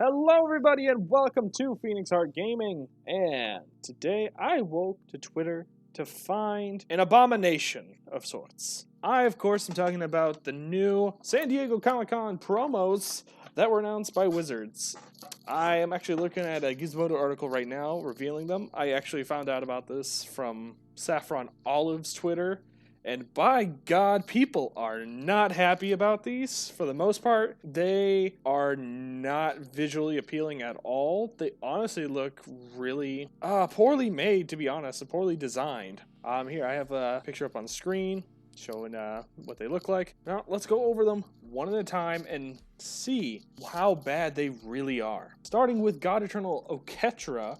Hello, everybody, and welcome to Phoenix Heart Gaming. And today I woke to Twitter to find an abomination of sorts. I, of course, am talking about the new San Diego Comic-Con promos that were announced by Wizards. I am actually looking at a Gizmodo article right now revealing them. I actually found out about this from Saffron Olive's Twitter. And by God, people are not happy about these. For the most part, they are not visually appealing at all. They honestly look really poorly made, to be honest, and poorly designed. Here, I have a picture up on the screen showing what they look like. Now, let's go over them one at a time and see how bad they really are. Starting with God Eternal Oketra,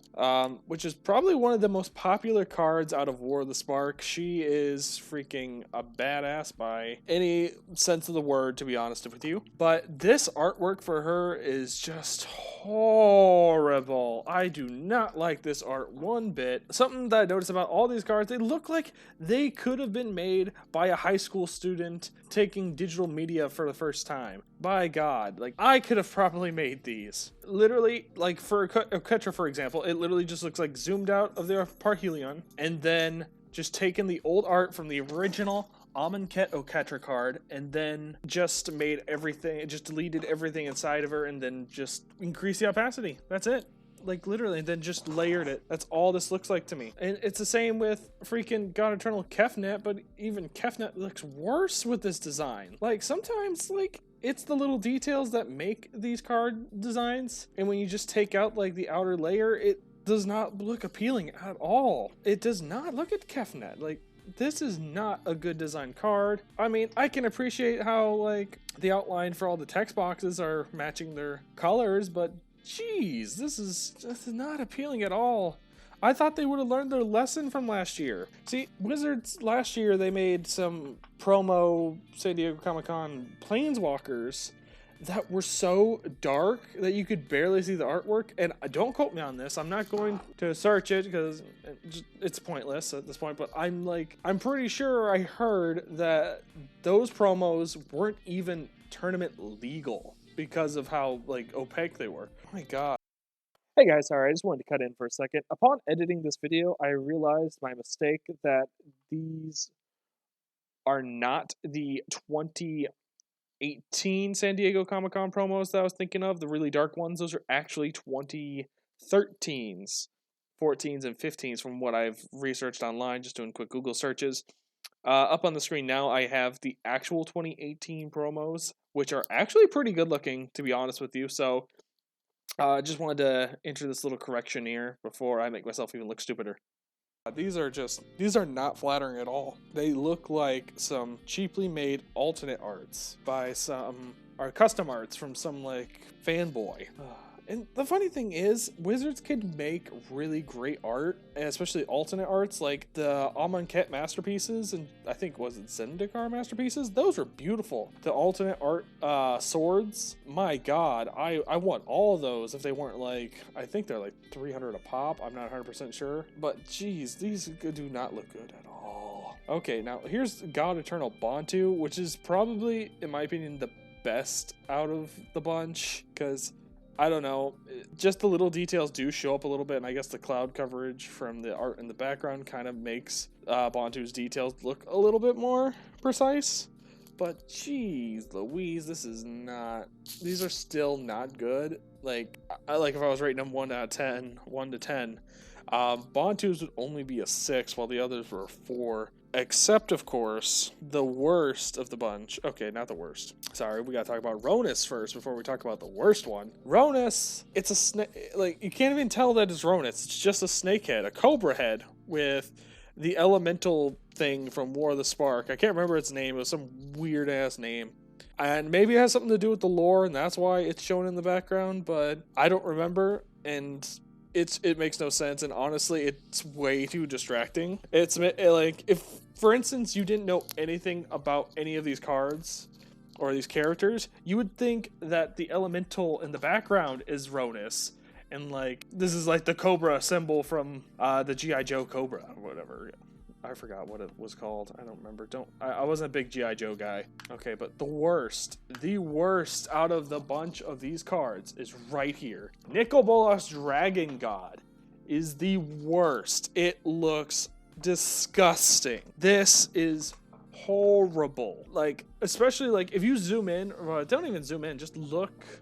which is probably one of the most popular cards out of War of the Spark. She is freaking a badass by any sense of the word, to be honest with you. But this artwork for her is just horrible. I do not like this art one bit. Something that I noticed about all these cards, they look like they could have been made by a high school student taking digital media for the first time. By God, like, I could have probably made these. Literally, like, for Oketra, for example, it literally just looks like zoomed out of their Parhelion, and then just taken the old art from the original Amonkhet Oketra card, and then just made everything, just deleted everything inside of her, and then just increased the opacity. That's it. Like, literally, and then just layered it. That's all this looks like to me. And it's the same with freaking God Eternal Kefnet, but even Kefnet looks worse with this design. Like, sometimes, like, it's the little details that make these card designs, and when you just take out, like, the outer layer, it does not look appealing at all. It does not look at Kefnet. Like, this is not a good design card. I mean, I can appreciate how, like, the outline for all the text boxes are matching their colors, but jeez, this is not appealing at all. I thought they would have learned their lesson from last year. See, Wizards last year, they made some promo San Diego Comic-Con Planeswalkers that were so dark that you could barely see the artwork. And don't quote me on this. I'm not going to search it because it's pointless at this point. But I'm pretty sure I heard that those promos weren't even tournament legal because of how, like, opaque they were. Oh my God. Hey guys, sorry, I just wanted to cut in for a second. Upon editing this video, I realized my mistake that these are not the 2018 San Diego Comic-Con promos that I was thinking of, the really dark ones. Those are actually 2013s, 14s, and 15s from what I've researched online, just doing quick Google searches. Up on the screen now, I have the actual 2018 promos, which are actually pretty good looking, to be honest with you. So I just wanted to enter this little correction here before I make myself even look stupider. These are not flattering at all. They look like some cheaply made alternate arts by or custom arts from some, like, fanboy. And the funny thing is, Wizards could make really great art, and especially alternate arts, like the Amonkhet masterpieces, and I think, was it Zendikar masterpieces? Those are beautiful. The alternate art swords, my God, I want all of those if they weren't, like, I think they're like 300 a pop. I'm not 100% sure. But geez, these do not look good at all. Okay, now here's God Eternal Bantu, which is probably, in my opinion, the best out of the bunch, because I don't know, just the little details do show up a little bit, and I guess the cloud coverage from the art in the background kind of makes Bantu's details look a little bit more precise. But geez Louise, these are still not good. Like if I was rating them 1 to 10, Bantu's would only be a 6, while the others were a 4. Except, of course, the worst of the bunch. Okay, not the worst. Sorry, we gotta talk about Ronus first before we talk about the worst one. Ronus, it's a snake. Like, you can't even tell that it's Ronus. It's just a snake head, a cobra head with the elemental thing from War of the Spark. I can't remember its name. It was some weird ass name. And maybe it has something to do with the lore, and that's why it's shown in the background, but I don't remember, and it makes no sense, and honestly, it's way too distracting. It's like, if, for instance, you didn't know anything about any of these cards or these characters, you would think that the elemental in the background is Ronus, and, like, this is like the Cobra symbol from the G.I. Joe Cobra or whatever. I forgot what it was called. I don't remember. I wasn't a big G.I. Joe guy. Okay, but the worst out of the bunch of these cards is right here. Nicol Bolas Dragon God is the worst. It looks disgusting. This is horrible. Like, especially like if you zoom in, or don't even zoom in, just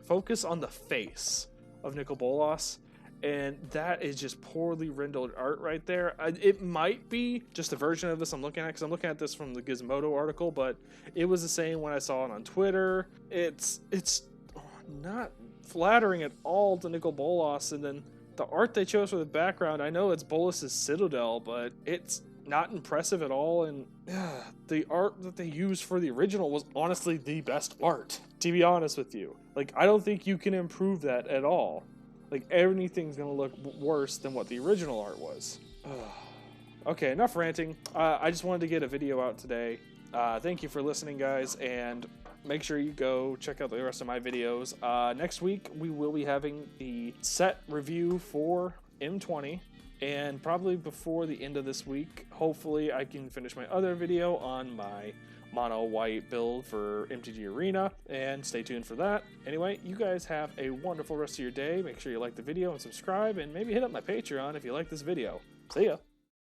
focus on the face of Nicol Bolas. And that is just poorly rendered art right there. It might be just a version of this I'm looking at, because I'm looking at this from the Gizmodo article, but it was the same when I saw it on Twitter. It's not flattering at all to Nicol Bolas. And then the art they chose for the background, I know it's Bolas's Citadel, but it's not impressive at all. And the art that they used for the original was honestly the best art, to be honest with you. Like, I don't think you can improve that at all. Like, everything's gonna look worse than what the original art was. Okay, enough ranting. I just wanted to get a video out today. Thank you for listening, guys, and make sure you go check out the rest of my videos. Next week, we will be having the set review for M20, and probably before the end of this week, hopefully I can finish my other video on my mono white build for MTG Arena, and stay tuned for that. Anyway, you guys have a wonderful rest of your day. Make sure you like the video and subscribe, and maybe hit up my Patreon if you like this video. See ya!